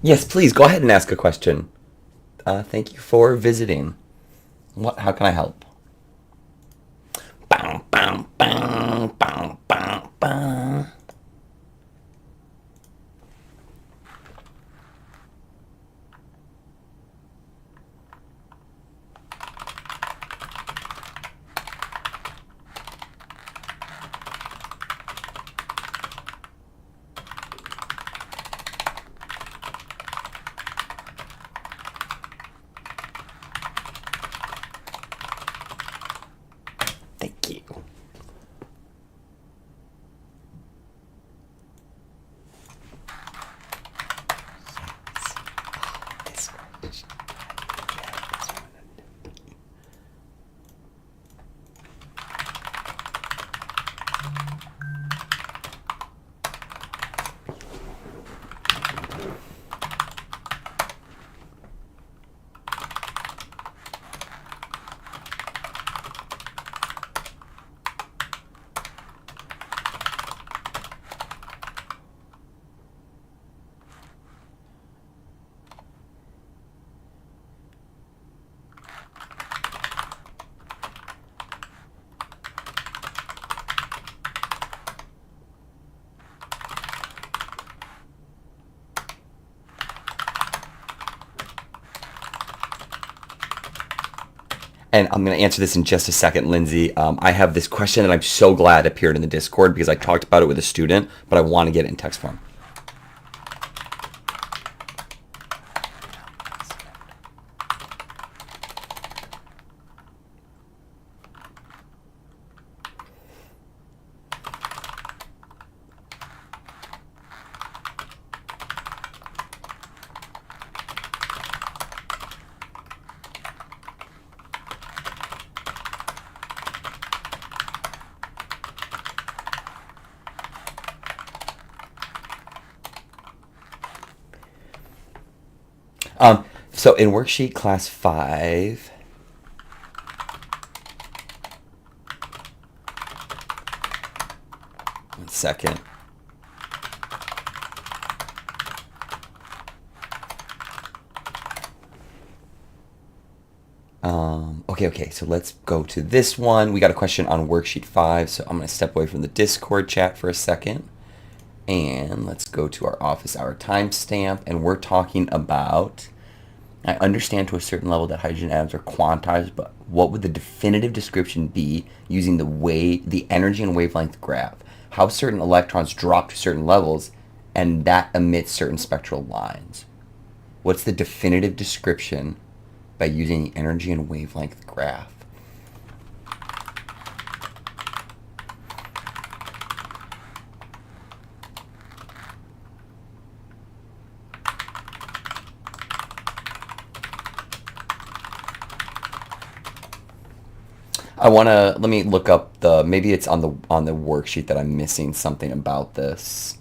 Yes, please go ahead and ask a question. Thank you for visiting. What? How can I help? Bow, bow, bow, bow, bow, bow. Thank you. This question. And I'm going to answer this in just a second, Lindsay. I have this question that I'm so glad appeared in the Discord because I talked about it with a student, but I want to get it in text form. So in worksheet class 5, one second. Okay, so let's go to this one. We got a question on worksheet 5, so I'm going to step away from the Discord chat for a second. And let's go to our office hour timestamp, and we're talking about, I understand to a certain level that hydrogen atoms are quantized, but what would the definitive description be using the energy and wavelength graph? How certain electrons drop to certain levels, and that emits certain spectral lines. What's the definitive description by using the energy and wavelength graph? Let me look up maybe it's on the worksheet that I'm missing something about this.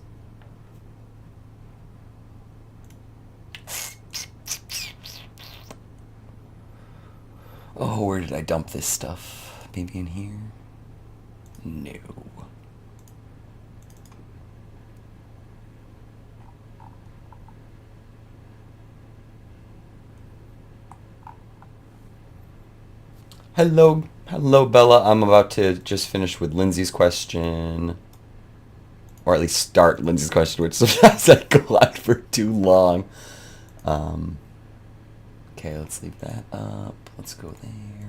Oh, where did I dump this stuff? Maybe in here? No. Hello, Bella. I'm about to just finish with Lindsay's question. Or at least start Lindsay's question, which sometimes I go on for too long. Okay, let's leave that up. Let's go there.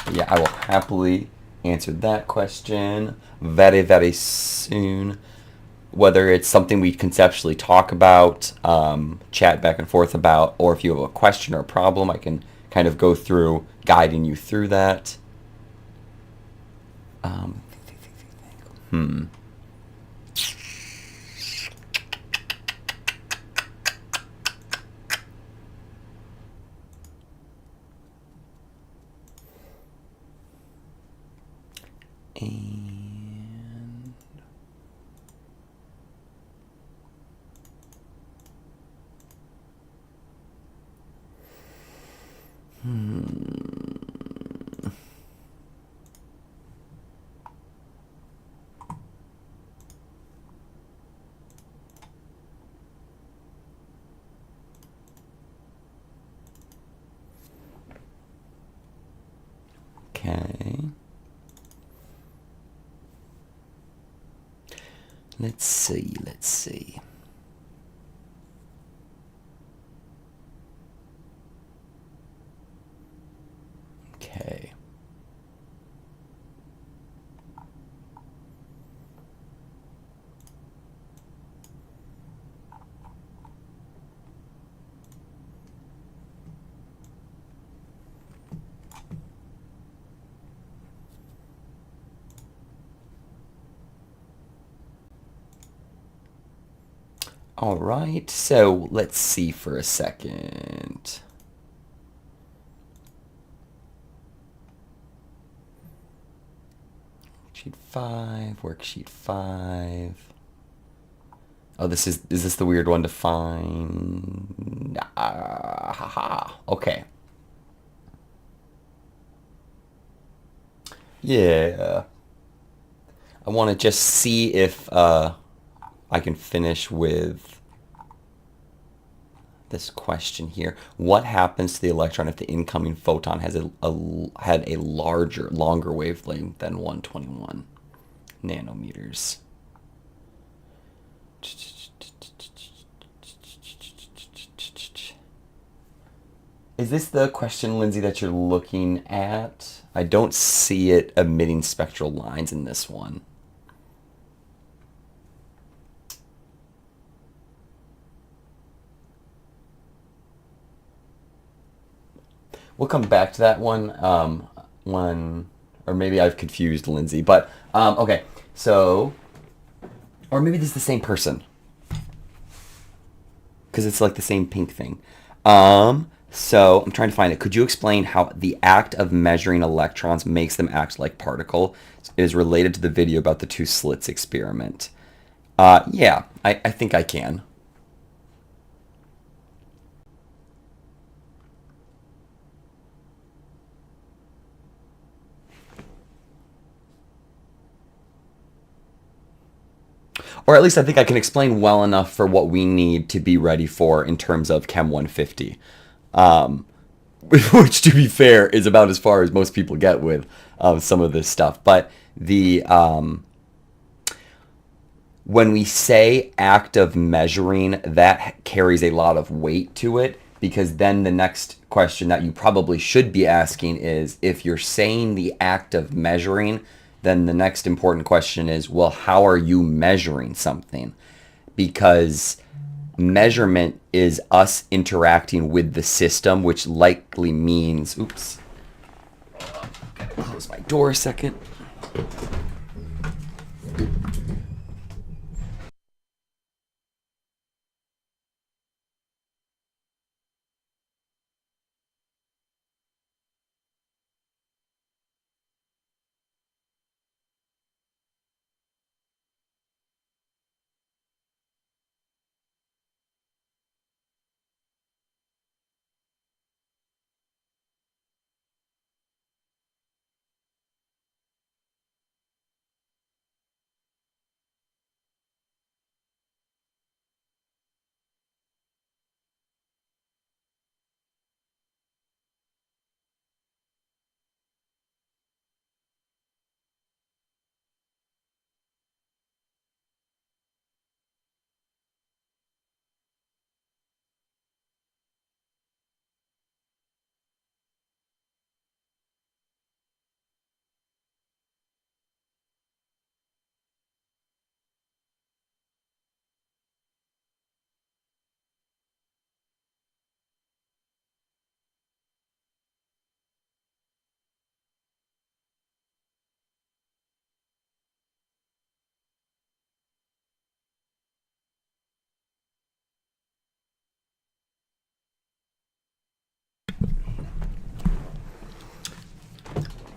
But yeah, I will happily answer that question very, very soon. Whether it's something we conceptually talk about, chat back and forth about, or if you have a question or a problem, I can kind of go through guiding you through that. Hmm. And Let's see, let's see. Okay. All right, so let's see for a second. Worksheet 5, worksheet 5. Oh, is this the weird one to find? Haha. Okay. Yeah. I want to just see if I can finish with this question here. What happens to the electron if the incoming photon has had a longer wavelength than 121 nanometers? Is this the question, Lindsay, that you're looking at? I don't see it emitting spectral lines in this one. We'll come back to that one or maybe I've confused Lindsay. But okay, so, or maybe this is the same person because it's like the same pink thing. So I'm trying to find it. Could you explain how the act of measuring electrons makes them act like particle? It is related to the video about the two slits experiment. Yeah, I think I can. Or at least I think I can explain well enough for what we need to be ready for in terms of Chem 150. Which, to be fair, is about as far as most people get with some of this stuff. But when we say act of measuring, that carries a lot of weight to it, because then the next question that you probably should be asking is, if you're saying the act of measuring, then the next important question is, well, how are you measuring something? Because measurement is us interacting with the system, which likely means, oops, gotta close my door a second.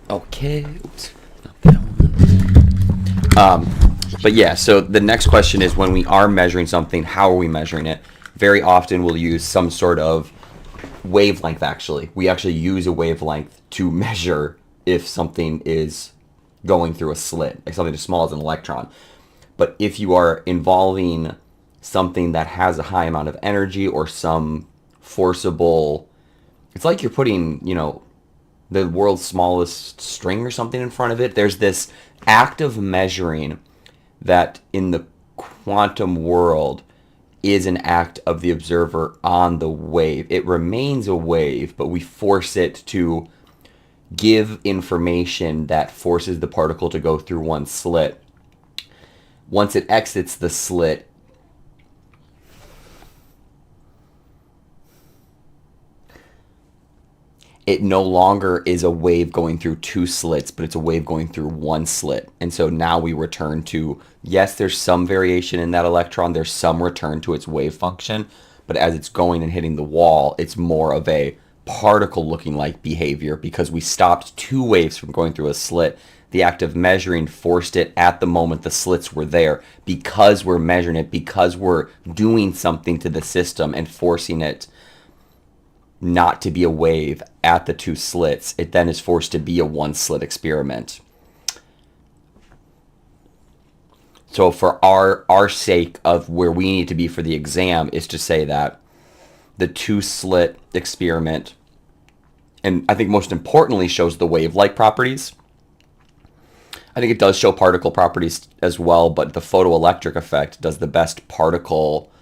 Okay, oops, not that one. But yeah, so the next question is, when we are measuring something, how are we measuring it? Very often we'll use some sort of wavelength, actually. We actually use a wavelength to measure if something is going through a slit, like something as small as an electron. But if you are involving something that has a high amount of energy or some forcible, it's like you're putting, the world's smallest string or something in front of it. There's this act of measuring that in the quantum world is an act of the observer on the wave. It remains a wave, but we force it to give information that forces the particle to go through one slit. Once it exits the slit, it no longer is a wave going through two slits, but it's a wave going through one slit. And so now we return to, yes, there's some variation in that electron. There's some return to its wave function. But as it's going and hitting the wall, it's more of a particle looking like behavior because we stopped two waves from going through a slit. The act of measuring forced it at the moment the slits were there. Because we're measuring it, because we're doing something to the system and forcing it not to be a wave at the two slits, it then is forced to be a one slit experiment. So for our sake of where we need to be for the exam is to say that the two slit experiment, and I think most importantly, shows the wave-like properties. I think it does show particle properties as well, but the photoelectric effect does the best particle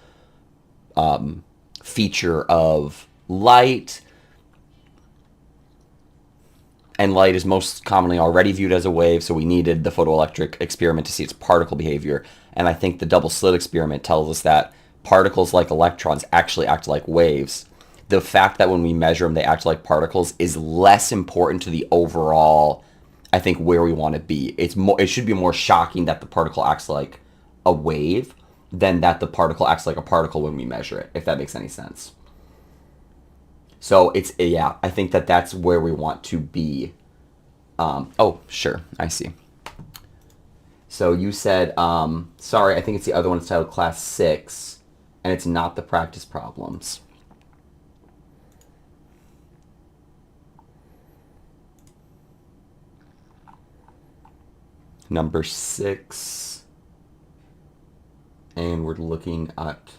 feature of light, and light is most commonly already viewed as a wave, so we needed the photoelectric experiment to see its particle behavior. And I think the double slit experiment tells us that particles like electrons actually act like waves. The fact that when we measure them they act like particles is less important to the overall, I think, where we want to be. It should be more shocking that the particle acts like a wave than that the particle acts like a particle when we measure it, if that makes any sense. So I think that's where we want to be. Oh, sure, I see. So you said, sorry, I think it's the other one. It's titled Class 6, and it's not the practice problems. Number 6, and we're looking at...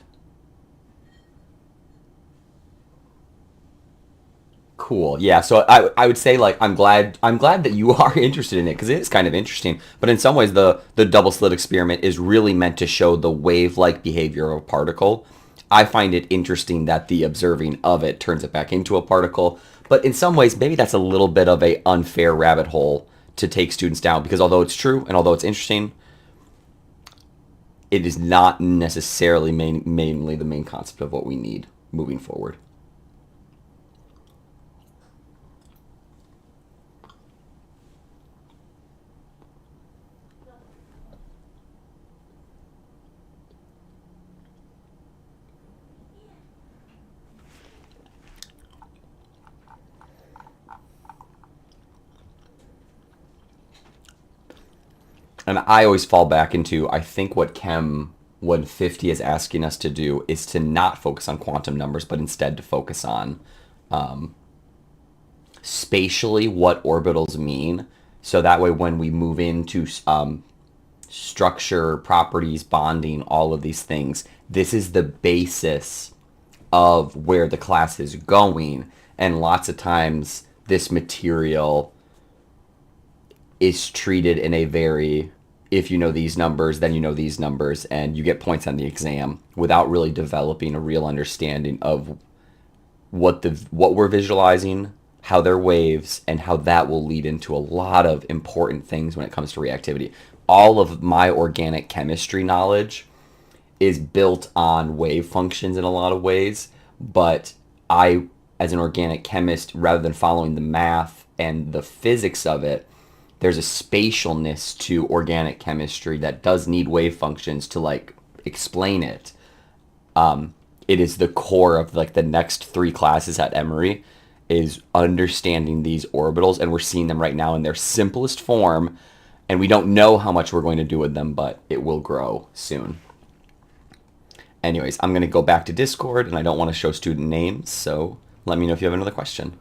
Cool. Yeah. So I would say, like, I'm glad that you are interested in it because it is kind of interesting. But in some ways, the double slit experiment is really meant to show the wave-like behavior of a particle. I find it interesting that the observing of it turns it back into a particle. But in some ways, maybe that's a little bit of a unfair rabbit hole to take students down because although it's true and although it's interesting, it is not necessarily mainly the main concept of what we need moving forward. And I always fall back into, I think what Chem 150 is asking us to do is to not focus on quantum numbers, but instead to focus on spatially what orbitals mean. So that way when we move into structure, properties, bonding, all of these things, this is the basis of where the class is going. And lots of times this material is treated in a very, if you know these numbers, then you know these numbers, and you get points on the exam without really developing a real understanding of what we're visualizing, how they're waves, and how that will lead into a lot of important things when it comes to reactivity. All of my organic chemistry knowledge is built on wave functions in a lot of ways, but I, as an organic chemist, rather than following the math and the physics of it, there's a spatialness to organic chemistry that does need wave functions to, like, explain it. It is the core of, like, the next 3 classes at Emory is understanding these orbitals, and we're seeing them right now in their simplest form, and we don't know how much we're going to do with them, but it will grow soon. Anyways, I'm going to go back to Discord, and I don't want to show student names, so let me know if you have another question.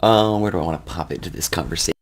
Where do I want to pop into this conversation?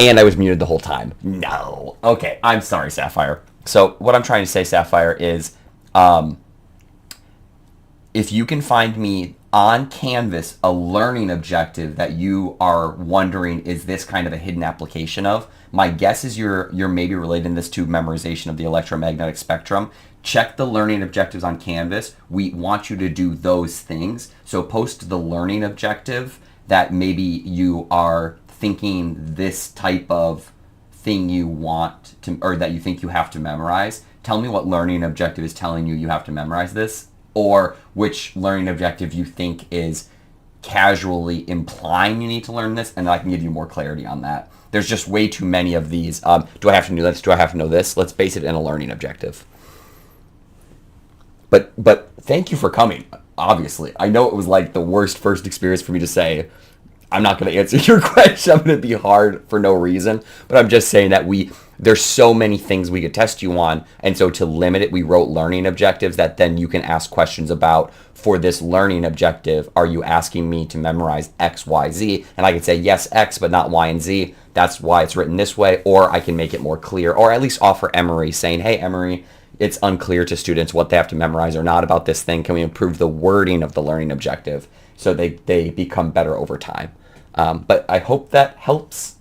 And I was muted the whole time. No. Okay, I'm sorry, Sapphire. So what I'm trying to say, Sapphire, is um, if you can find me on Canvas a learning objective that you are wondering is this kind of a hidden application of, my guess is you're maybe relating this to memorization of the electromagnetic spectrum. Check the learning objectives on Canvas. We want you to do those things. So post the learning objective that maybe you are thinking this type of thing you want to, or that you think you have to memorize. Tell me what learning objective is telling you you have to memorize this, or which learning objective you think is casually implying you need to learn this, and I can give you more clarity on that. There's just way too many of these. Do I have to do this? Do I have to know this? Let's base it in a learning objective. But thank you for coming. Obviously, I know it was like the worst first experience for me to say I'm not going to answer your question. I'm going to be hard for no reason. But I'm just saying that there's so many things we could test you on. And so to limit it, we wrote learning objectives that then you can ask questions about. For this learning objective, are you asking me to memorize X, Y, Z? And I could say, yes, X, but not Y and Z. That's why it's written this way. Or I can make it more clear, or at least offer Emory saying, hey, Emory, it's unclear to students what they have to memorize or not about this thing. Can we improve the wording of the learning objective so they become better over time? But I hope that helps.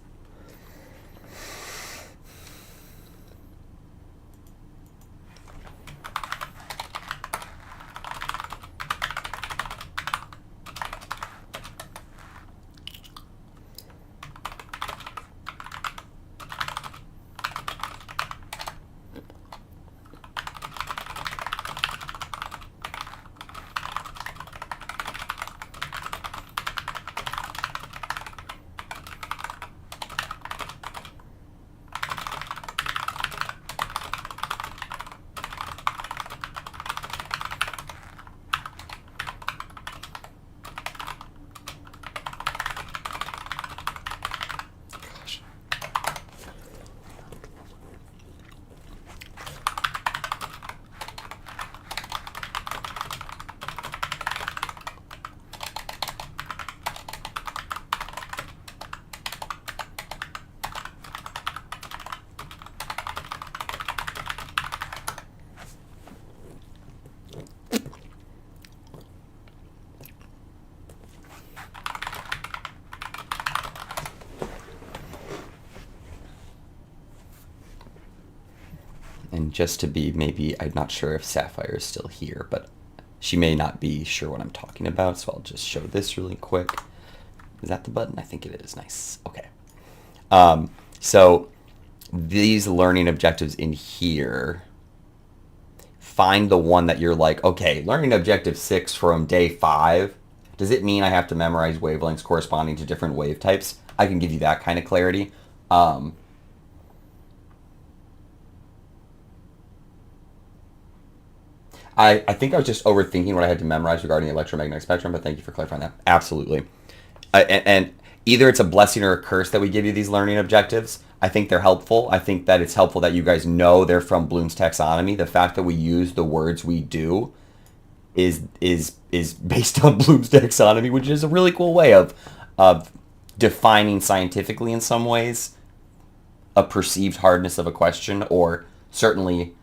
And just to be maybe, I'm not sure if Sapphire is still here, but she may not be sure what I'm talking about, so I'll just show this really quick. Is that the button? I think it is. Nice. Okay. So these learning objectives in here, find the one that you're like, okay, learning objective 6 from day 5. Does it mean I have to memorize wavelengths corresponding to different wave types? I can give you that kind of clarity. I think I was just overthinking what I had to memorize regarding the electromagnetic spectrum, but thank you for clarifying that. Absolutely. And either it's a blessing or a curse that we give you these learning objectives. I think they're helpful. I think that it's helpful that you guys know they're from Bloom's taxonomy. The fact that we use the words we do is based on Bloom's taxonomy, which is a really cool way of defining scientifically in some ways a perceived hardness of a question, or certainly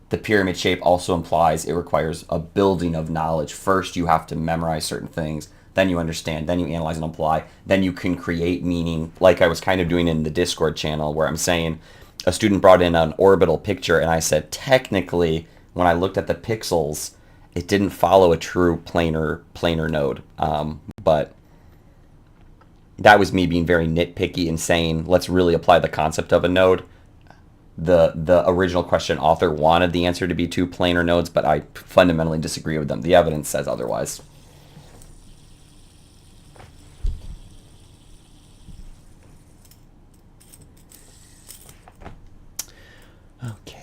the pyramid shape also implies it requires a building of knowledge. First, you have to memorize certain things, then you understand, then you analyze and apply, then you can create meaning, like I was kind of doing in the Discord channel where I'm saying a student brought in an orbital picture and I said, technically, when I looked at the pixels, it didn't follow a true planar node. But that was me being very nitpicky and saying, let's really apply the concept of a node. The original question author wanted the answer to be two planar nodes, but I fundamentally disagree with them. The evidence says otherwise. Okay.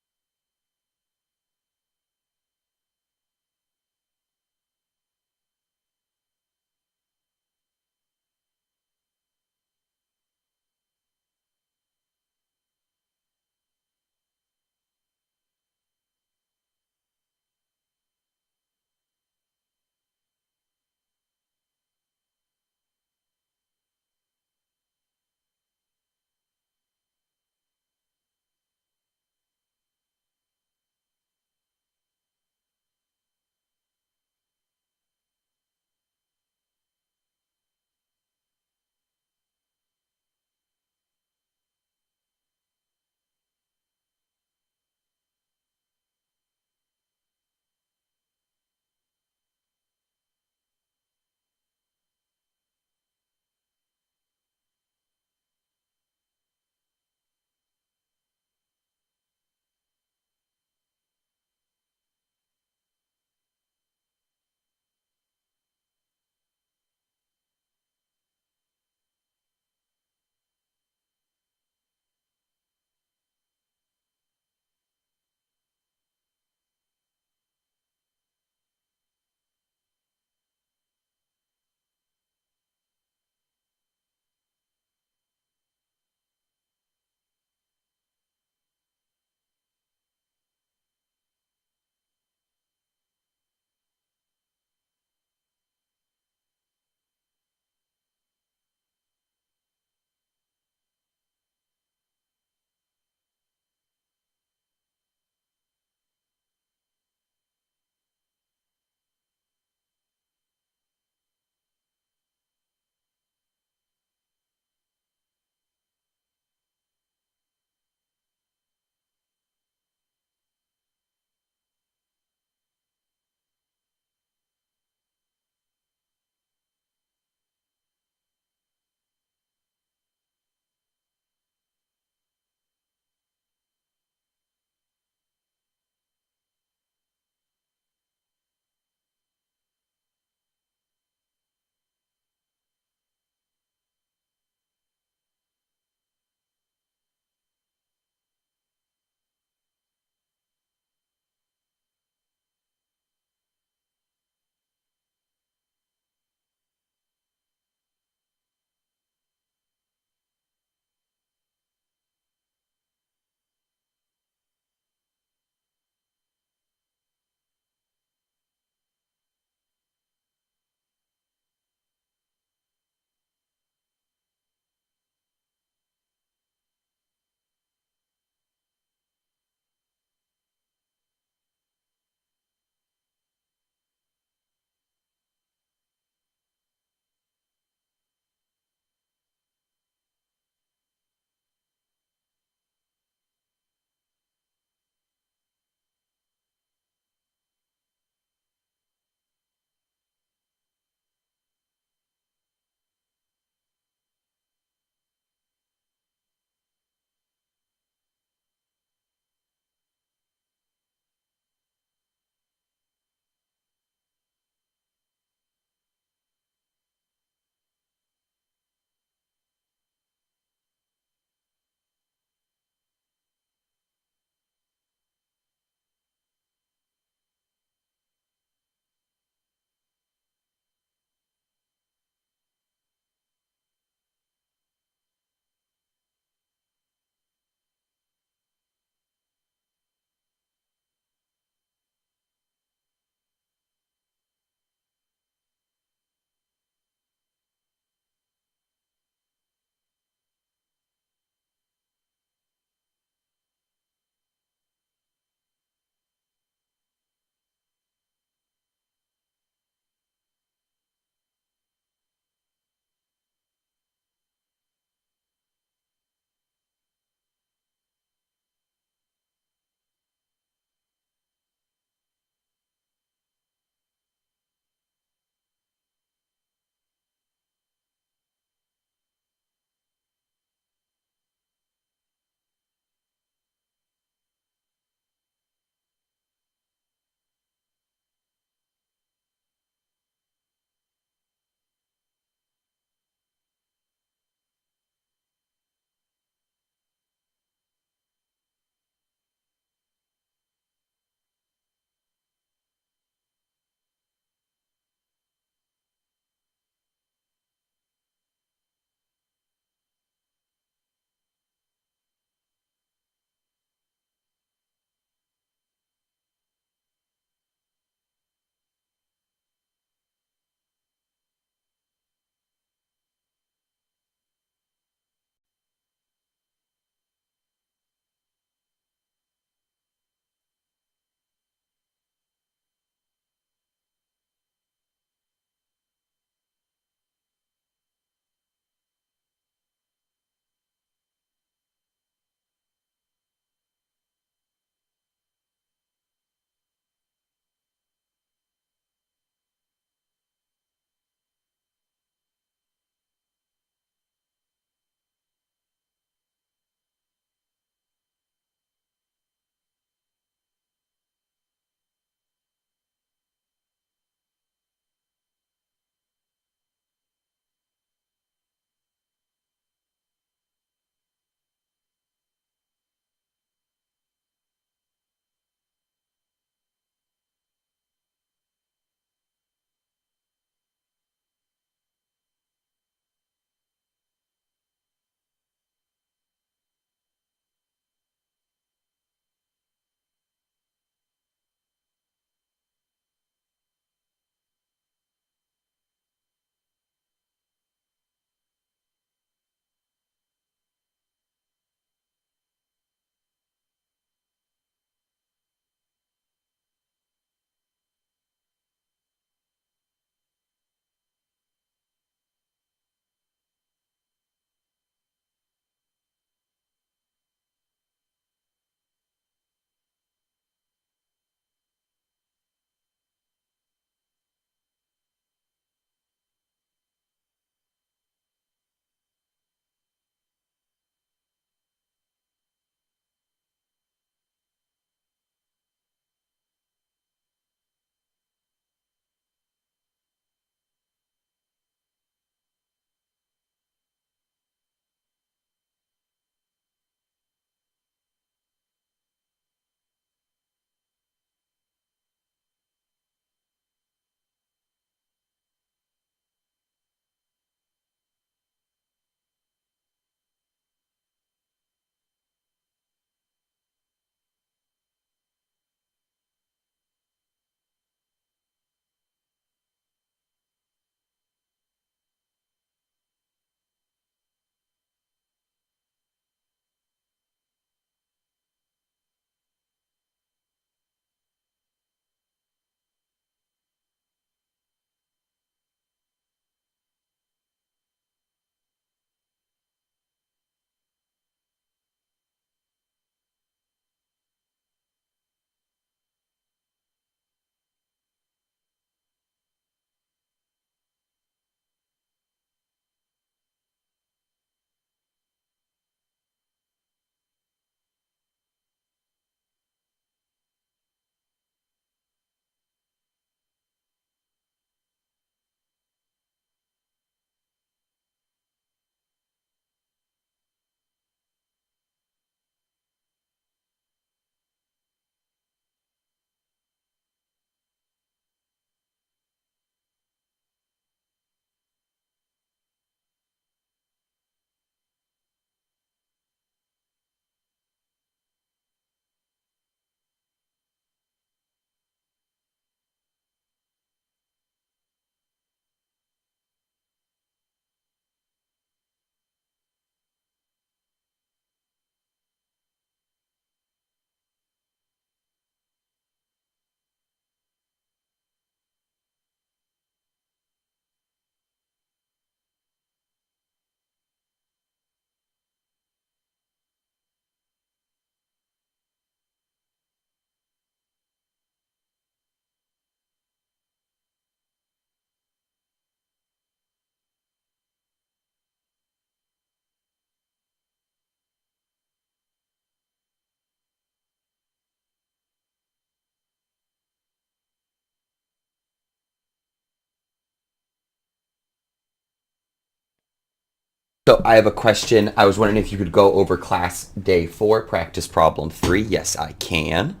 So I have a question. I was wondering if you could go over class day 4, practice problem 3. Yes, I can.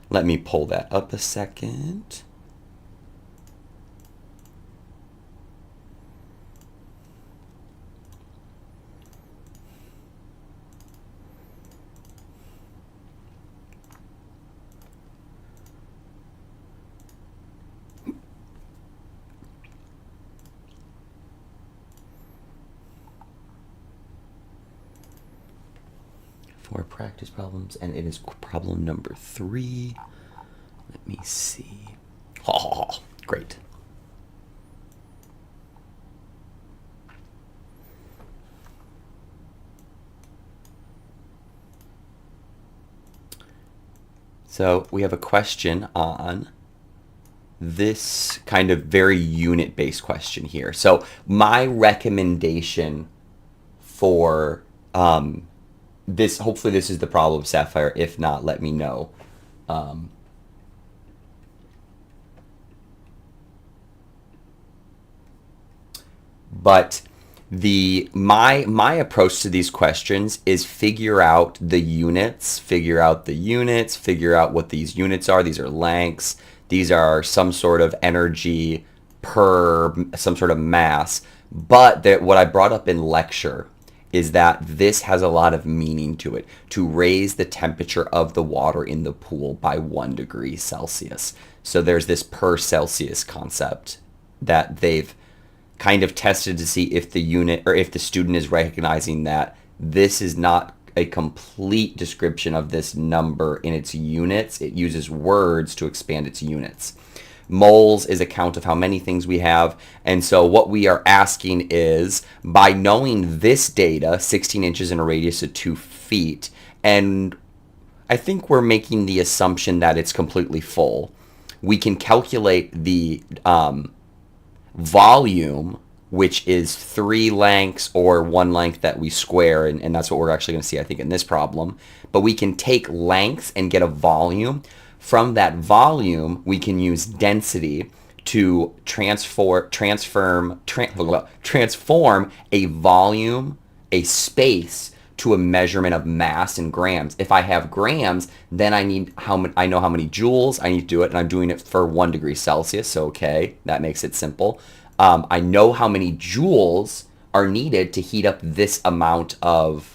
Let me pull that up a second. For practice problems, and it is problem number 3. Let me see. Oh, great. So we have a question on this kind of very unit-based question here. So my recommendation for this, hopefully this is the problem, Sapphire. If not, let me know. But my approach to these questions is figure out the units, figure out what these units are. These are lengths. These are some sort of energy per some sort of mass. But what I brought up in lecture is that this has a lot of meaning to it, to raise the temperature of the water in the pool by 1 degree Celsius. So there's this per Celsius concept that they've kind of tested to see if the unit or if the student is recognizing that this is not a complete description of this number in its units. It uses words to expand its units. Moles is a count of how many things we have. And so what we are asking is, by knowing this data, 16 inches in a radius of 2 feet, and I think we're making the assumption that it's completely full, we can calculate the volume, which is 3 lengths or 1 length that we square, and that's what we're actually going to see, I think, in this problem. But we can take lengths and get a volume. From that volume, we can use density to transform a volume, a space, to a measurement of mass in grams. If I have grams, then I know how many joules I need to do it, and I'm doing it for 1 degree Celsius. So okay, that makes it simple. I know how many joules are needed to heat up this amount of.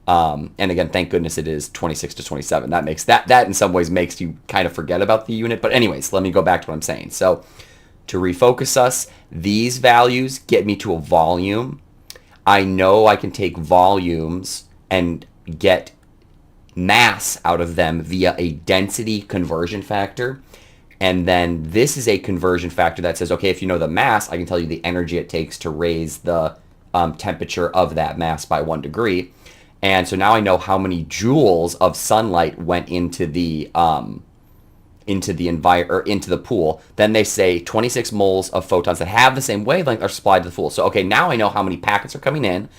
And again, thank goodness it is 26 to 27. That makes that in some ways makes you kind of forget about the unit. But anyways, let me go back to what I'm saying. So to refocus us, these values get me to a volume. I know I can take volumes and get mass out of them via a density conversion factor. And then this is a conversion factor that says, okay, if you know the mass, I can tell you the energy it takes to raise the temperature of that mass by 1 degree. And so now I know how many joules of sunlight went into the pool. Then they say 26 moles of photons that have the same wavelength are supplied to the pool. So okay, now I know how many packets are coming in.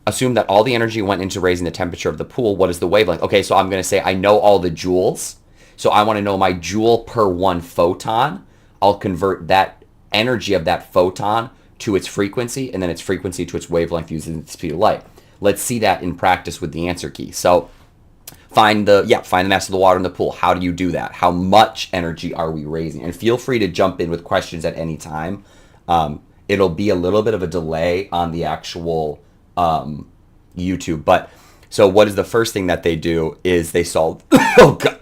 Assume that all the energy went into raising the temperature of the pool. What is the wavelength? Okay, so I'm going to say I know all the joules. So I want to know my joule per 1 photon. I'll convert that energy of that photon to its frequency, and then its frequency to its wavelength using the speed of light. Let's see that in practice with the answer key. So find the mass of the water in the pool. How do you do that? How much energy are we raising? And feel free to jump in with questions at any time. It'll be a little bit of a delay on the actual YouTube. But so what is the first thing that they do is they solve oh God.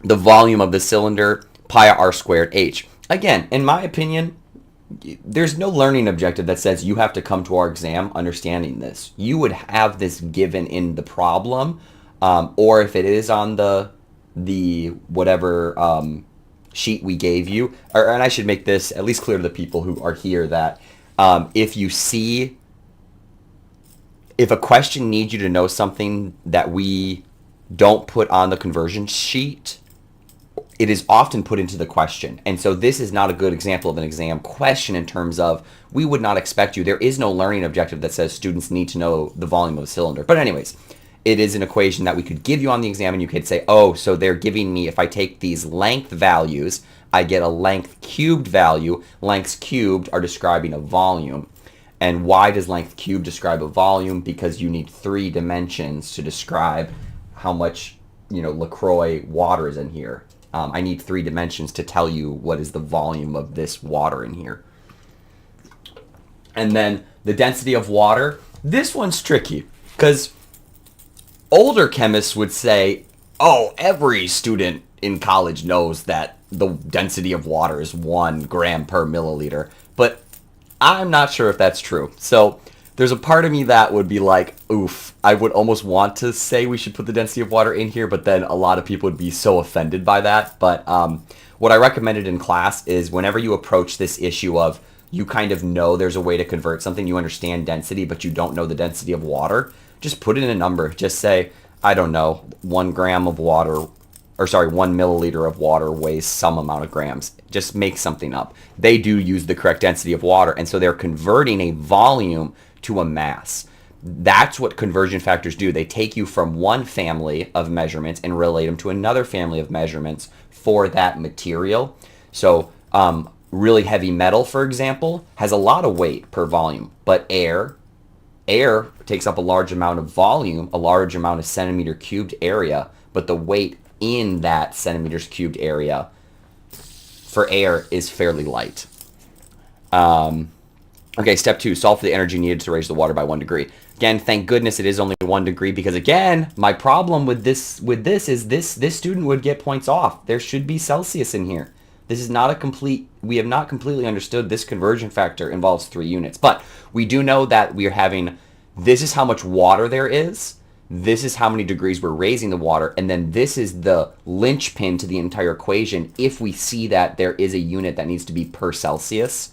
the volume of the cylinder, pi r squared h. Again, in my opinion, there's no learning objective that says you have to come to our exam understanding this. You would have this given in the problem, or if it is on the whatever sheet we gave you. And I should make this at least clear to the people who are here that if a question needs you to know something that we don't put on the conversion sheet, it is often put into the question. And so this is not a good example of an exam question in terms of we would not expect you. There is no learning objective that says students need to know the volume of a cylinder. But anyways, it is an equation that we could give you on the exam, and you could say, oh, so they're giving me, if I take these length values, I get a length cubed value. Lengths cubed are describing a volume. And why does length cubed describe a volume? Because you need 3 dimensions to describe how much, LaCroix water is in here. I need 3 dimensions to tell you what is the volume of this water in here. And then the density of water, this one's tricky because older chemists would say, oh, every student in college knows that the density of water is 1 gram per milliliter. But I'm not sure if that's true. So there's a part of me that would be like, oof, I would almost want to say we should put the density of water in here, but then a lot of people would be so offended by that. But what I recommended in class is whenever you approach this issue of you kind of know there's a way to convert something, you understand density, but you don't know the density of water, just put in a number. Just say, I don't know, 1 gram of water, 1 milliliter of water weighs some amount of grams. Just make something up. They do use the correct density of water, and so they're converting a volume to a mass. That's what conversion factors do. They take you from one family of measurements and relate them to another family of measurements for that material. So really heavy metal, for example, has a lot of weight per volume, but air takes up a large amount of volume, a large amount of centimeter cubed area, but the weight in that centimeters cubed area for air is fairly light. Okay, step 2, solve for the energy needed to raise the water by 1 degree. Again, thank goodness it is only 1 degree, because again, my problem with this is this student would get points off. There should be Celsius in here. This is not we have not completely understood this conversion factor involves 3 units. But we do know that we are having, this is how much water there is, this is how many degrees we're raising the water, and then this is the linchpin to the entire equation if we see that there is a unit that needs to be per Celsius,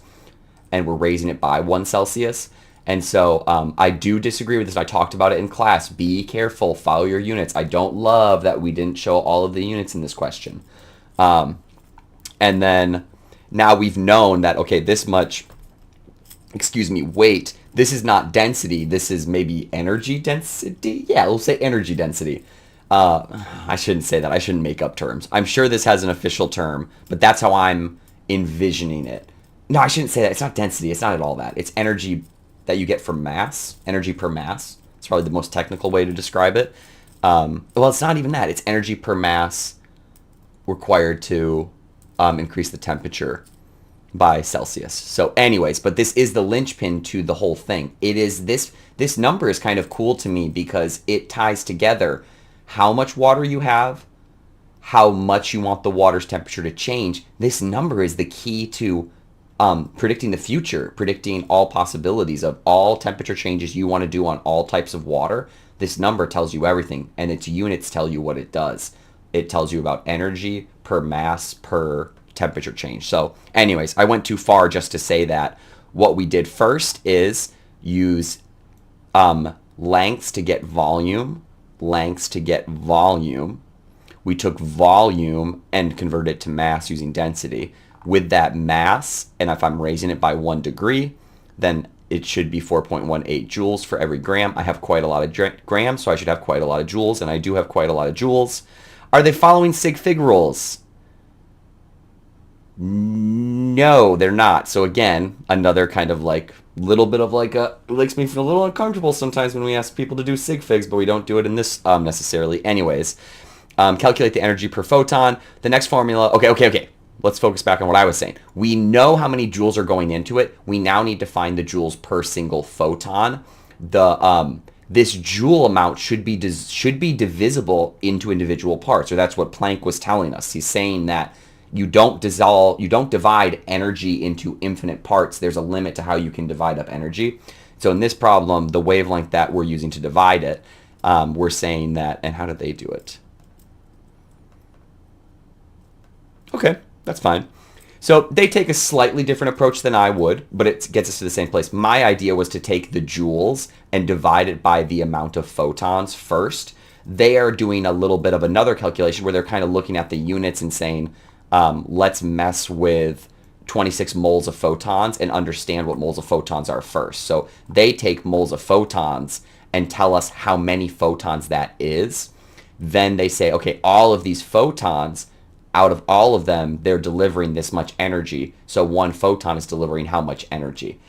and we're raising it by 1 Celsius. And so I do disagree with this. I talked about it in class. Be careful, follow your units. I don't love that we didn't show all of the units in this question. And then now we've known that, okay, this much, weight, this is not density, this is maybe energy density? Yeah, we'll say energy density. I shouldn't say that, I shouldn't make up terms. I'm sure this has an official term, but that's how I'm envisioning it. No, I shouldn't say that, it's not density, it's not at all that. It's energy that you get from mass, energy per mass. It's probably the most technical way to describe it. Well, it's not even that, it's energy per mass required to increase the temperature by Celsius. So anyways, but this is the linchpin to the whole thing. It is this number is kind of cool to me because it ties together how much water you have, how much you want the water's temperature to change. This number is the key to predicting the future, predicting all possibilities of all temperature changes you want to do on all types of water. This number tells you everything, and its units tell you what it does. It tells you about energy per mass per temperature change. So anyways, I went too far just to say that what we did first is use lengths to get volume, We took volume and converted it to mass using density. With that mass, and if I'm raising it by 1 degree, then it should be 4.18 joules for every gram. I have quite a lot of grams, so I should have quite a lot of joules, and I do have quite a lot of joules. Are they following sig fig rules? No, they're not. So again, another kind of like little bit of like it makes me feel a little uncomfortable sometimes when we ask people to do sig figs, but we don't do it in this necessarily. Anyways, calculate the energy per photon. The next formula, okay. Let's focus back on what I was saying. We know how many joules are going into it. We now need to find the joules per single photon. This joule amount should be divisible into individual parts, or that's what Planck was telling us. He's saying that you don't divide energy into infinite parts. There's a limit to how you can divide up energy. So in this problem, the wavelength that we're using to divide it, we're saying that, and how did they do it? Okay, that's fine. So they take a slightly different approach than I would, but it gets us to the same place. My idea was to take the joules and divide it by the amount of photons first. They are doing a little bit of another calculation where they're kind of looking at the units and saying, let's mess with 26 moles of photons and understand what moles of photons are first. So they take moles of photons and tell us how many photons that is. Then they say, okay, all of these photons, out of all of them, they're delivering this much energy. So one photon is delivering how much energy?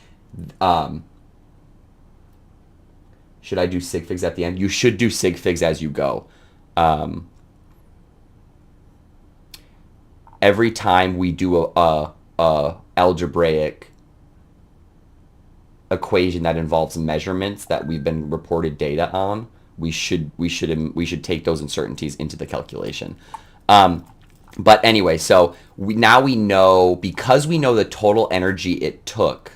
Should I do sig figs at the end? You should do sig figs as you go. Every time we do a algebraic equation that involves measurements that we've been reported data on, we should take those uncertainties into the calculation. But anyway, so now we know, because we know the total energy it took.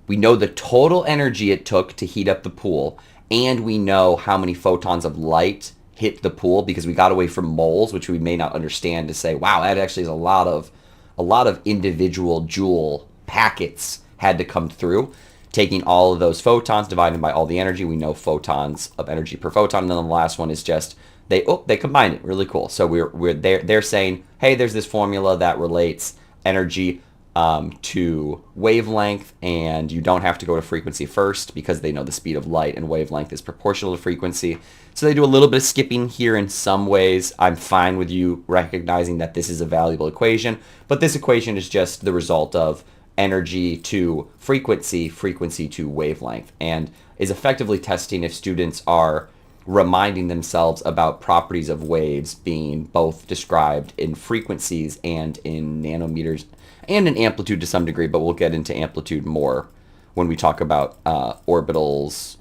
We know the total energy it took to heat up the pool, and we know how many photons of light hit the pool, because we got away from moles, which we may not understand, to say, wow, that actually is a lot of individual joule packets had to come through. Taking all of those photons, dividing by all the energy, we know photons of energy per photon. And then the last one is just they combine it. Really cool. So they're saying, hey, there's this formula that relates energy to wavelength, and you don't have to go to frequency first, because they know the speed of light and wavelength is proportional to frequency. So they do a little bit of skipping here in some ways. I'm fine with you recognizing that this is a valuable equation, but this equation is just the result of energy to frequency, frequency to wavelength, and is effectively testing if students are reminding themselves about properties of waves being both described in frequencies and in nanometers and in amplitude to some degree, but we'll get into amplitude more when we talk about orbitals,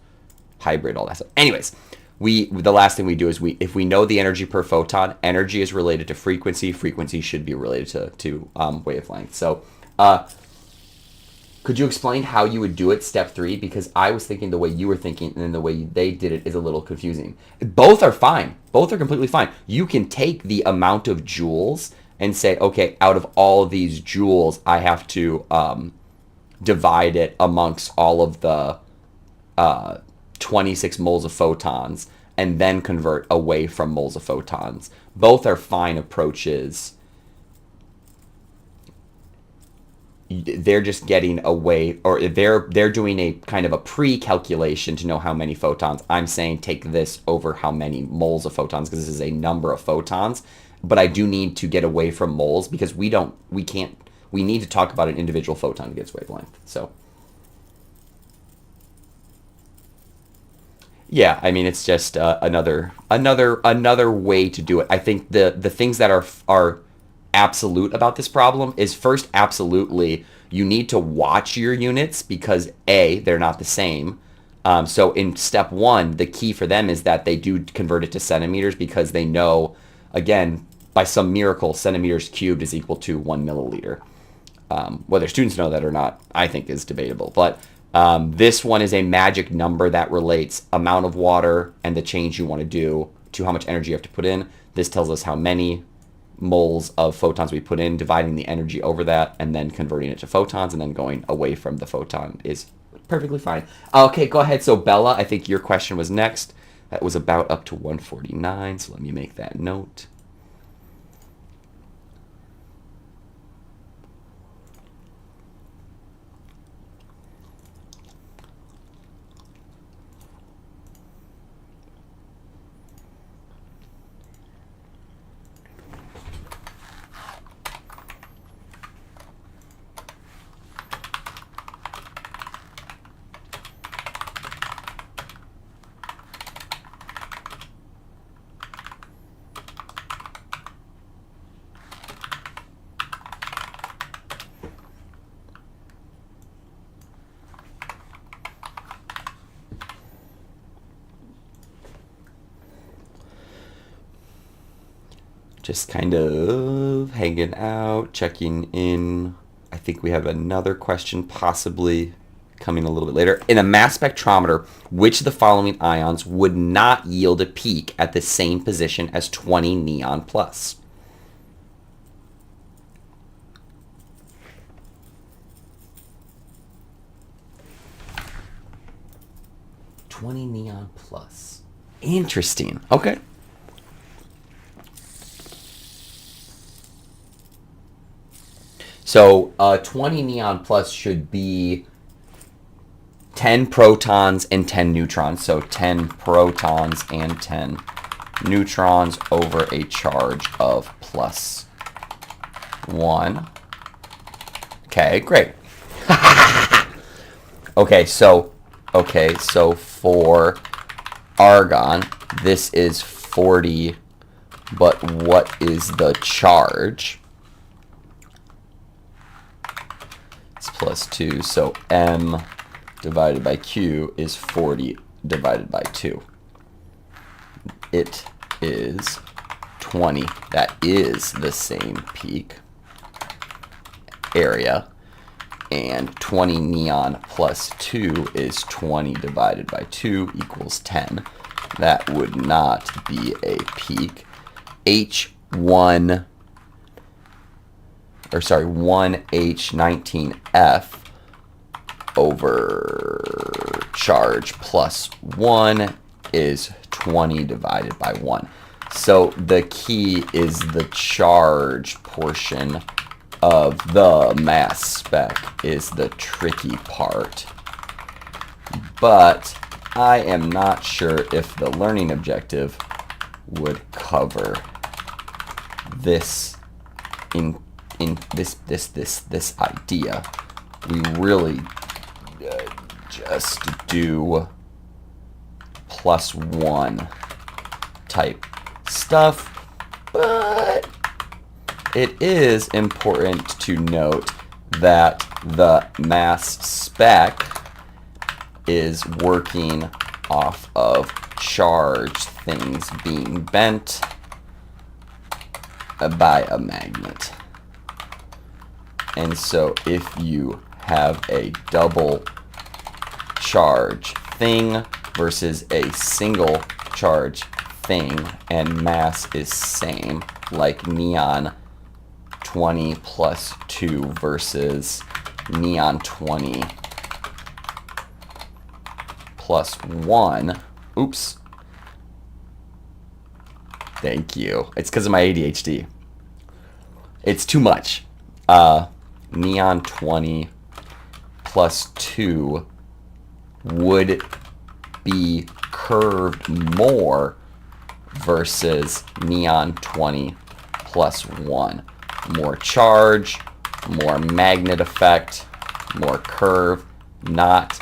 hybrid, all that stuff. Anyways, the last thing we do is if we know the energy per photon, energy is related to frequency, frequency should be related to wavelength. So could you explain how you would do it, step 3? Because I was thinking the way you were thinking, and then the way they did it is a little confusing. Both are fine. Both are completely fine. You can take the amount of joules and say, okay, out of all of these joules, I have to divide it amongst all of the 26 moles of photons, and then convert away from moles of photons. Both are fine approaches. They're just getting away, or they're doing a kind of a pre-calculation to know how many photons. I'm saying take this over how many moles of photons, because this is a number of photons. But I do need to get away from moles, because we need to talk about an individual photon against wavelength. So yeah, I mean, it's just another way to do it. I think the things that are absolute about this problem is, first, absolutely, you need to watch your units, because A, they're not the same. So in step 1, the key for them is that they do convert it to centimeters, because they know, again, by some miracle, centimeters cubed is equal to 1 milliliter. Whether students know that or not, I think is debatable. But this one is a magic number that relates amount of water and the change you want to do to how much energy you have to put in. This tells us how many moles of photons we put in, dividing the energy over that, and then converting it to photons, and then going away from the photon is perfectly fine. Okay, go ahead. So Bella, I think your question was next. That was about up to 149, so let me make that note. Just kind of hanging out, checking in. I think we have another question possibly coming a little bit later. In a mass spectrometer, which of the following ions would not yield a peak at the same position as 20 neon plus? Neon plus. Interesting. Okay. So 20 neon plus should be 10 protons and 10 neutrons. So 10 protons and 10 neutrons over a charge of plus 1. Okay, great. Okay, so for argon, this is 40, but what is the charge? It's plus 2, so M divided by Q is 40 divided by 2. It is 20. That is the same peak area. And 20 neon plus 2 is 20 divided by 2 equals 10. That would not be a peak.1H19F over charge plus 1 is 20 divided by 1. So the key is the charge portion of the mass spec is the tricky part. But I am not sure if the learning objective would cover this this idea. We really just do plus 1 type stuff, but it is important to note that the mass spec is working off of charged things being bent by a magnet. And so if you have a double charge thing versus a single charge thing and mass is same, like neon 20 plus 2 versus neon 20 plus 1. Oops. Thank you. It's because of my ADHD. It's too much. Neon 20 plus 2 would be curved more versus neon 20 plus 1. More charge, more magnet effect, more curve, not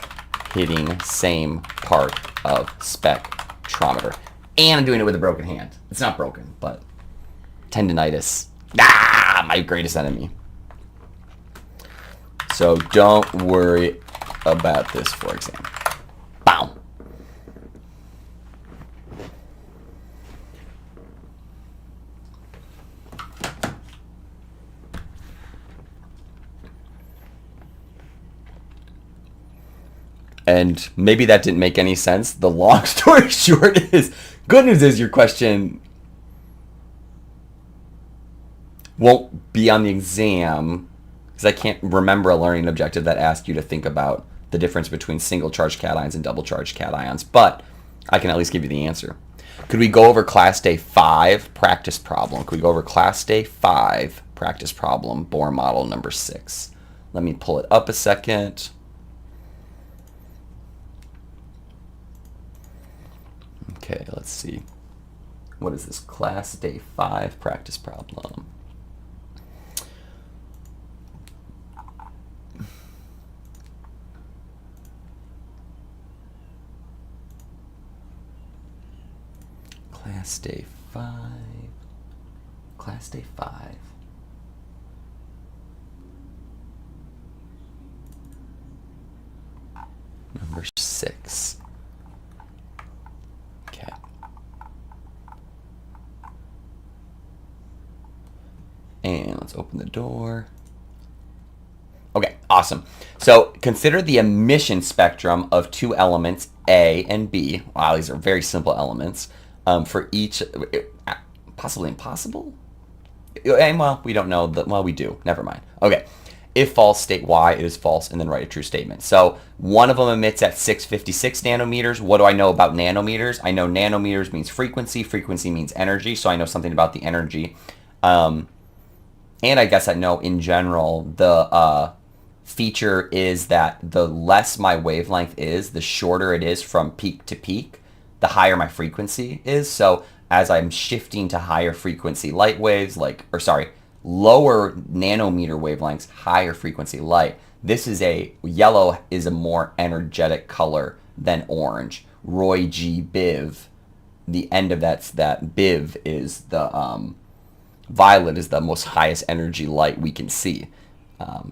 hitting same part of spectrometer. And I'm doing it with a broken hand. It's not broken, but tendinitis. My greatest enemy. So don't worry about this for exam. Bow. And maybe that didn't make any sense. The long story short is, good news is your question won't be on the exam, because I can't remember a learning objective that asked you to think about the difference between single charged cations and double charged cations, but I can at least give you the answer. Could we go over class day 5 practice problem? Could we go over class day 5 practice problem, Bohr model number 6? Let me pull it up a second. Okay, let's see. What is this? Class day 5 practice problem. Class day 5. Class day 5. Number 6. Okay. And let's open the door. Okay, awesome. So consider the emission spectrum of two elements, A and B. Wow, these are very simple elements. For each, possibly impossible? And, well, we don't know. Well, we do. Never mind. Okay. If false, state why it is false, and then write a true statement. So one of them emits at 656 nanometers. What do I know about nanometers? I know nanometers means frequency. Frequency means energy. So I know something about the energy. And I guess I know in general the feature is that the less my wavelength is, the shorter it is from peak to peak, the higher my frequency is. So as I'm shifting to higher frequency light waves, lower nanometer wavelengths, higher frequency light, yellow is a more energetic color than orange. Roy G. Biv, the end of that Biv is the violet is the most highest energy light we can see.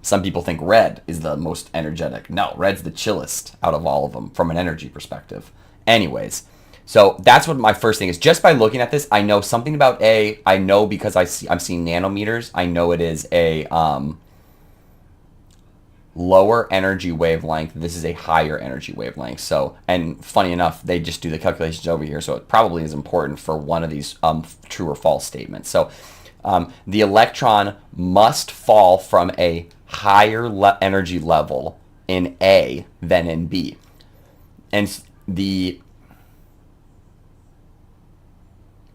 Some people think red is the most energetic. No, red's the chillest out of all of them from an energy perspective. Anyways, so that's what my first thing is. Just by looking at this, I know something about A. I know because I'm seeing nanometers. I know it is a lower energy wavelength. This is a higher energy wavelength. So, and funny enough, they just do the calculations over here. So it probably is important for one of these true or false statements. So the electron must fall from a higher energy level in A than in B. And the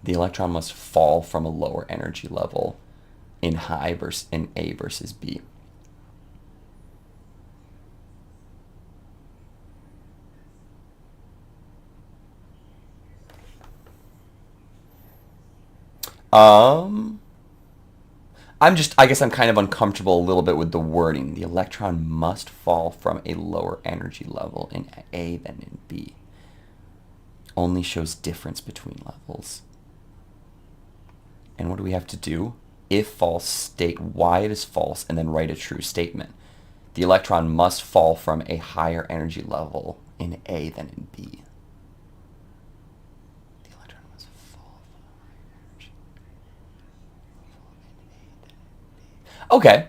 electron must fall from a lower energy level in A versus B. I guess I'm kind of uncomfortable a little bit with the wording. The electron must fall from a lower energy level in A than in B. Only shows difference between levels. And what do we have to do? If false, state why it is false and then write a true statement. The electron must fall from a higher energy level in A than in B. The electron must fall from a higher energy level in A than in B. Okay.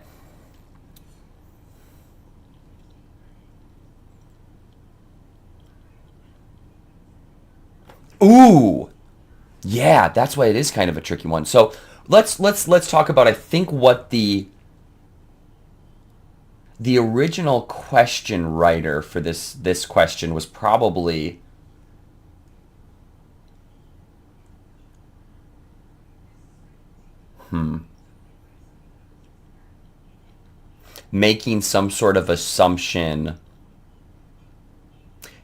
Ooh. Yeah, that's why it is kind of a tricky one. So let's talk about, I think, what the original question writer for this question was probably making some sort of assumption.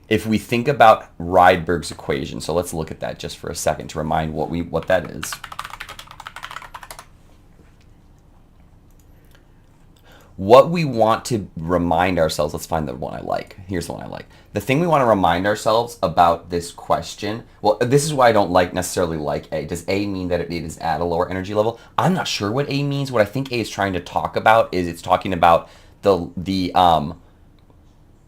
If we think about Rydberg's equation, so let's look at that just for a second to remind what that is. What we want to remind ourselves, let's find the one I like. Here's the one I like. The thing we want to remind ourselves about this question, well, this is why I don't necessarily like A. Does A mean that it is at a lower energy level? I'm not sure what A means. What I think A is trying to talk about is it's talking about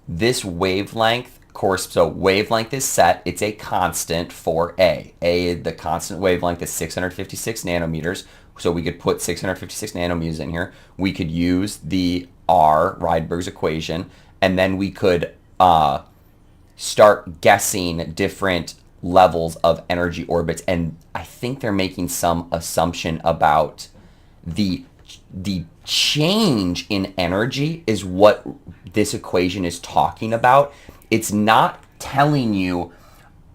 this wavelength course. So wavelength is set. It's a constant for A. The constant wavelength is 656 nanometers. So we could put 656 nanometers in here. We could use the Rydberg's equation, and then we could start guessing different levels of energy orbits. And I think they're making some assumption about the change in energy is what this equation is talking about. It's not telling you,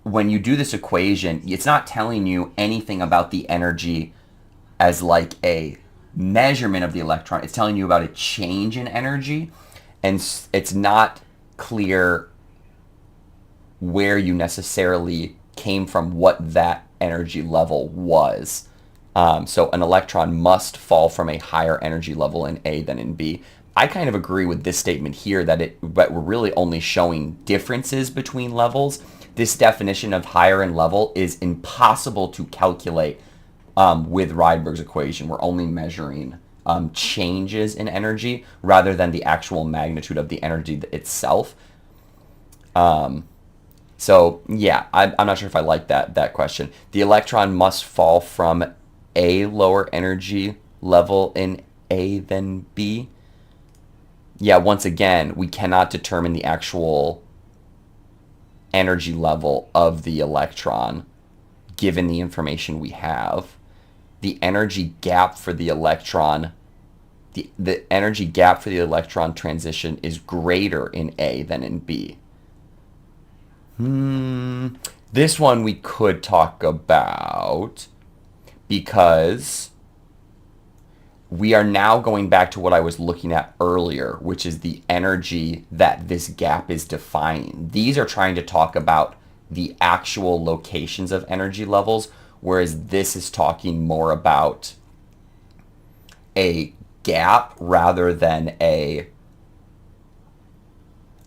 when you do this equation, it's not telling you anything about the energy as like a measurement of the electron. It's telling you about a change in energy, and it's not clear where you necessarily came from, what that energy level was. So an electron must fall from a higher energy level in A than in B. I kind of agree with this statement here that we're really only showing differences between levels. This definition of higher and level is impossible to calculate with Rydberg's equation. We're only measuring changes in energy rather than the actual magnitude of the energy itself. So yeah, I'm not sure if I like that question. The electron must fall from a lower energy level in A than B. Yeah, once again, we cannot determine the actual energy level of the electron given the information we have. The energy gap for the electron, the energy gap for the electron transition is greater in A than in B. This one we could talk about because we are now going back to what I was looking at earlier, which is the energy that this gap is defining. These are trying to talk about the actual locations of energy levels, whereas this is talking more about a gap rather than a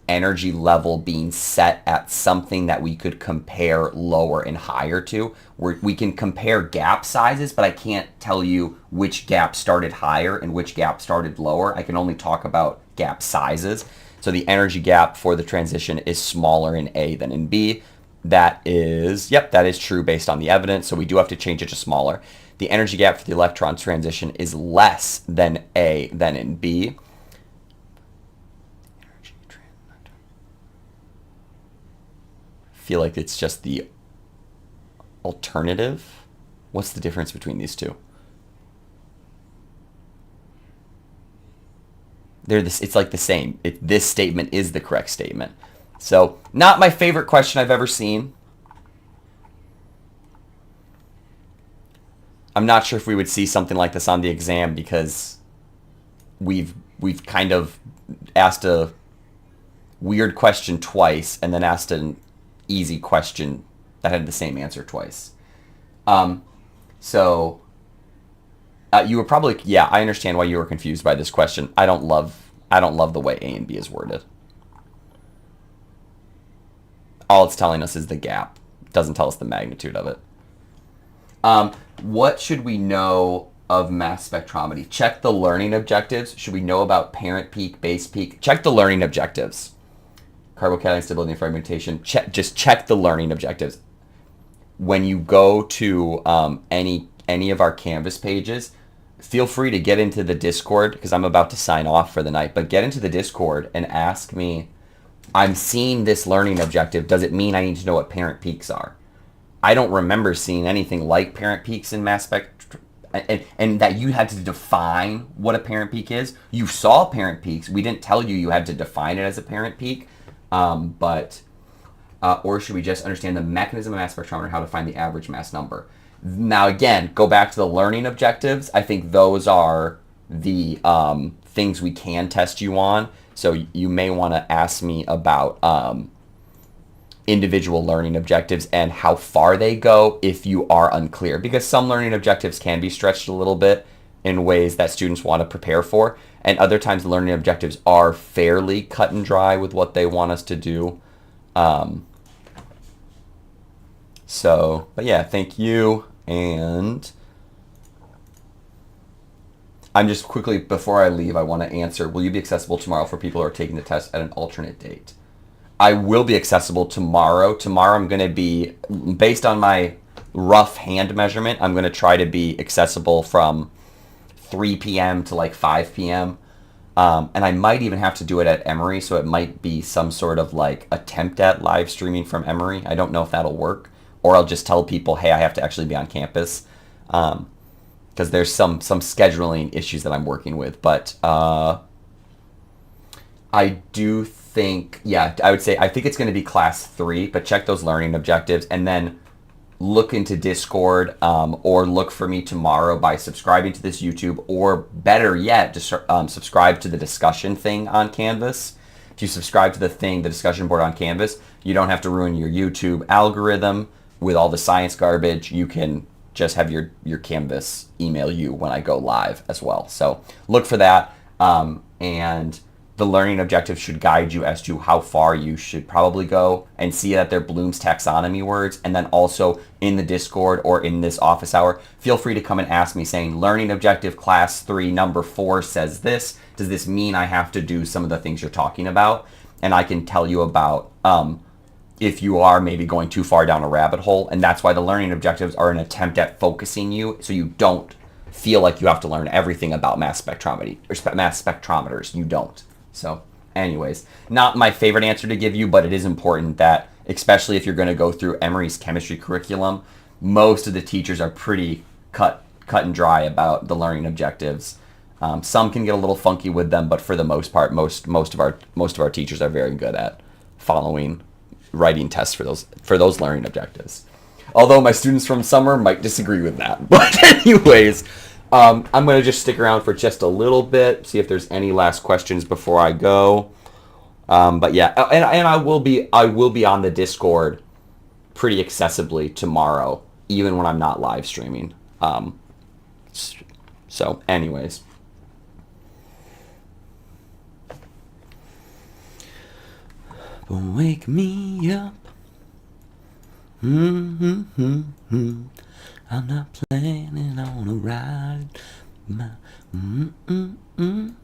energy level being set at something that we could compare lower and higher to. We can compare gap sizes, but I can't tell you which gap started higher and which gap started lower. I can only talk about gap sizes. So the energy gap for the transition is smaller in A than in B. That is true based on the evidence, so we do have to change it to smaller. The energy gap for the electron transition is less than A than in B. Feel like it's just the alternative. What's the difference between these two? It's like the same. This statement is the correct statement. So, not my favorite question I've ever seen. I'm not sure if we would see something like this on the exam because we've kind of asked a weird question twice and then asked an easy question that had the same answer twice. So you were probably, I understand why you were confused by this question. I don't love the way A and B is worded. All it's telling us is the gap. It doesn't tell us the magnitude of it. What should we know of mass spectrometry? Check the learning objectives. Should we know about parent peak, base peak? Check the learning objectives. Carbocation stability and fragmentation. Just check the learning objectives. When you go to any of our Canvas pages, feel free to get into the Discord because I'm about to sign off for the night. But get into the Discord and ask me, I'm seeing this learning objective. Does it mean I need to know what parent peaks are? I don't remember seeing anything like parent peaks in mass spec, and that you had to define what a parent peak is. You saw parent peaks. We didn't tell you had to define it as a parent peak. Or should we just understand the mechanism of mass spectrometer, how to find the average mass number? Now, again, go back to the learning objectives. I think those are the things we can test you on. So you may want to ask me about individual learning objectives and how far they go if you are unclear. Because some learning objectives can be stretched a little bit in ways that students want to prepare for. And other times the learning objectives are fairly cut and dry with what they want us to do. But yeah, thank you. And I'm just quickly, before I leave, I want to answer, will you be accessible tomorrow for people who are taking the test at an alternate date? I will be accessible tomorrow. Tomorrow I'm going to be, based on my rough hand measurement, I'm going to try to be accessible from 3 p.m. to like 5 p.m. And I might even have to do it at Emory, so it might be some sort of like attempt at live streaming from Emory. I don't know if that'll work. Or I'll just tell people, hey, I have to actually be on campus. Because there's some scheduling issues that I'm working with. But I do think, I would say, I think it's going to be class 3, but check those learning objectives and then look into Discord or look for me tomorrow by subscribing to this YouTube, or better yet, just subscribe to the discussion thing on Canvas. If you subscribe to the discussion board on Canvas, you don't have to ruin your YouTube algorithm with all the science garbage. You can just have your Canvas email you when I go live as well. So look for that. And the learning objectives should guide you as to how far you should probably go, and see that they're Bloom's taxonomy words. And then also in the Discord or in this office hour, feel free to come and ask me saying, learning objective class 3 number 4 says this. Does this mean I have to do some of the things you're talking about? And I can tell you about if you are maybe going too far down a rabbit hole. And that's why the learning objectives are an attempt at focusing you so you don't feel like you have to learn everything about mass spectrometry or mass spectrometers. You don't. So anyways, not my favorite answer to give you, but it is important that, especially if you're going to go through Emory's chemistry curriculum, most of the teachers are pretty cut and dry about the learning objectives. Some can get a little funky with them, but for the most part, most of our teachers are very good at writing tests for those learning objectives. Although my students from summer might disagree with that. But anyways, I'm going to just stick around for just a little bit, see if there's any last questions before I go. But yeah, and I will be on the Discord pretty accessibly tomorrow, even when I'm not live streaming. So, anyways. Wake me up. Mm-hmm. I'm not planning on a ride. Mm-mm-mm.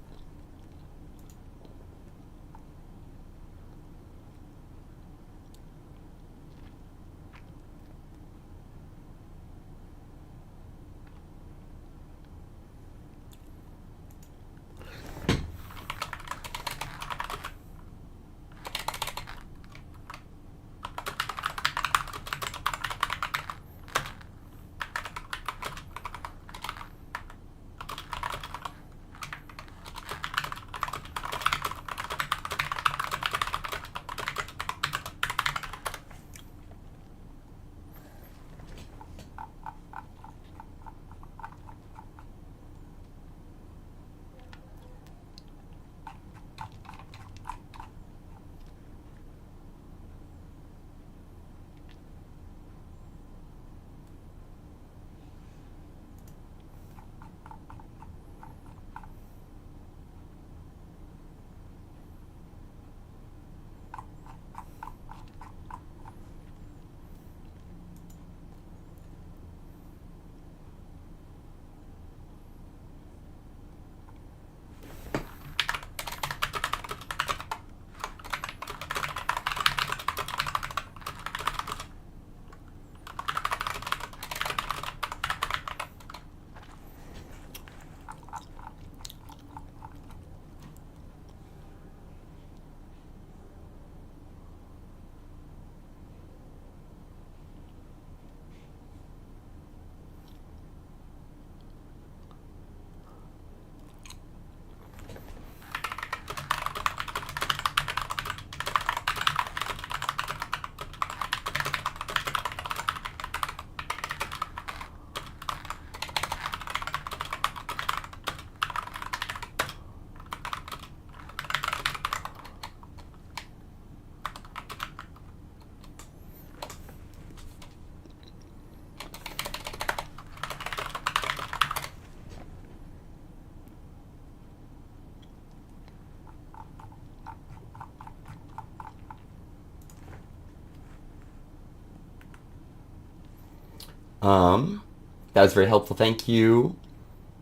That was very helpful. Thank you.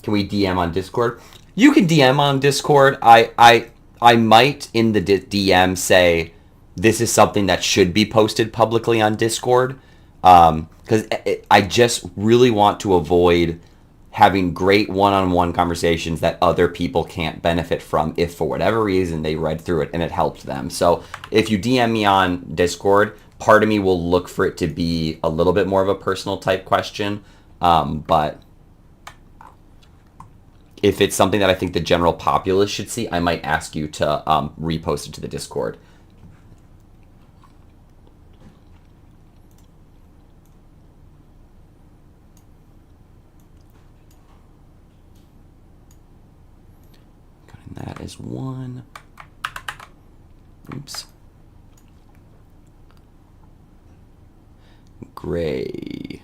Can we DM on Discord? You can DM on Discord. I might in the DM say this is something that should be posted publicly on Discord, because I just really want to avoid having great one-on-one conversations that other people can't benefit from if for whatever reason they read through it and it helped them. So if you DM me on Discord, part of me will look for it to be a little bit more of a personal type question, but if it's something that I think the general populace should see, I might ask you to repost it to the Discord. And that is one. Oops. Gray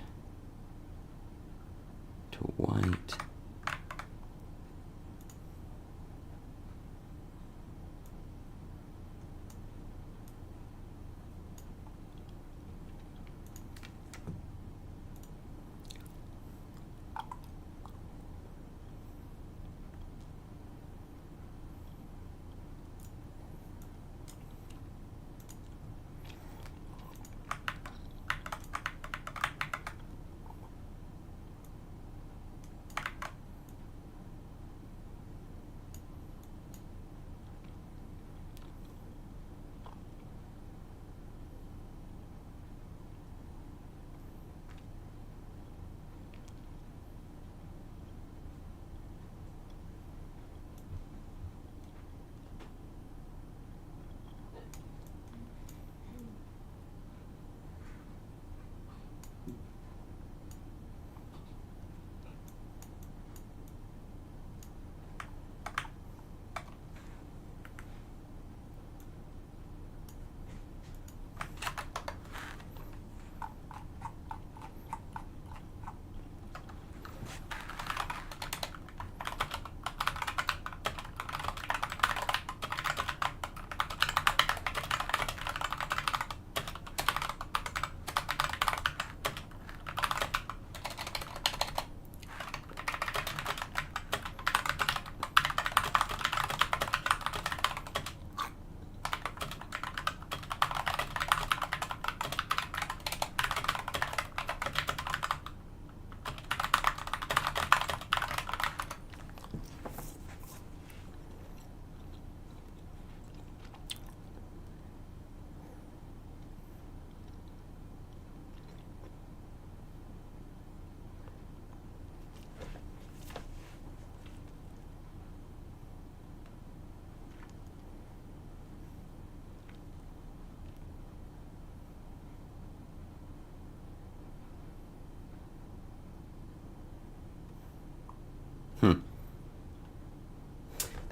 to white.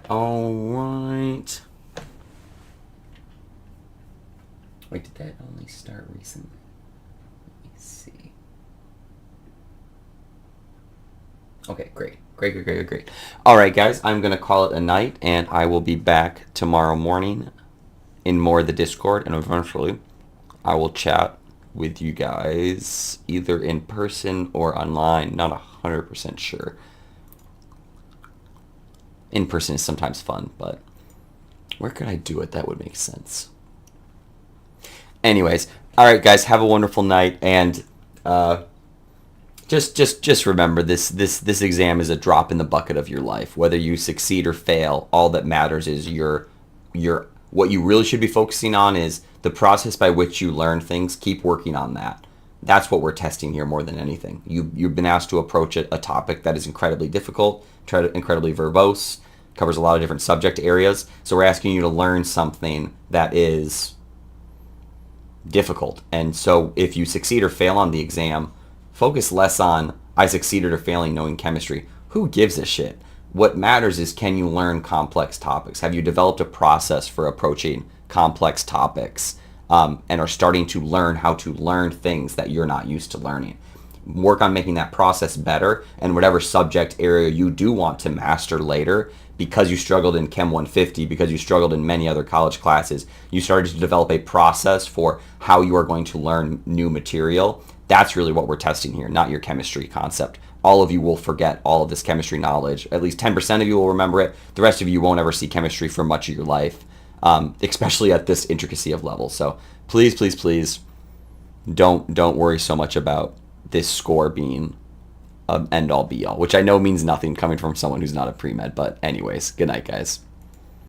All right. Wait, did that only start recently? Let me see. Okay, great. Great. All right, guys, I'm going to call it a night, and I will be back tomorrow morning in more of the Discord, and eventually I will chat with you guys either in person or online. Not 100% sure. In person is sometimes fun, but where could I do it that would make sense? Anyways, all right, guys, have a wonderful night, and just remember this exam is a drop in the bucket of your life. Whether you succeed or fail, all that matters is your what you really should be focusing on is the process by which you learn things. Keep working on that. That's what we're testing here more than anything. You've been asked to approach a topic that is incredibly difficult, incredibly verbose, covers a lot of different subject areas. So we're asking you to learn something that is difficult. And so if you succeed or fail on the exam, focus less on I succeeded or failing knowing chemistry. Who gives a shit? What matters is, can you learn complex topics? Have you developed a process for approaching complex topics and are starting to learn how to learn things that you're not used to learning? Work on making that process better, and whatever subject area you do want to master later, because you struggled in Chem 150, because you struggled in many other college classes, you started to develop a process for how you are going to learn new material. That's really what we're testing here, not your chemistry concept. All of you will forget all of this chemistry knowledge. At least 10% of you will remember it. The rest of you won't ever see chemistry for much of your life, especially at this intricacy of level. So please don't worry so much about this score being an end-all be-all, which I know means nothing coming from someone who's not a pre-med. But anyways, good night, guys.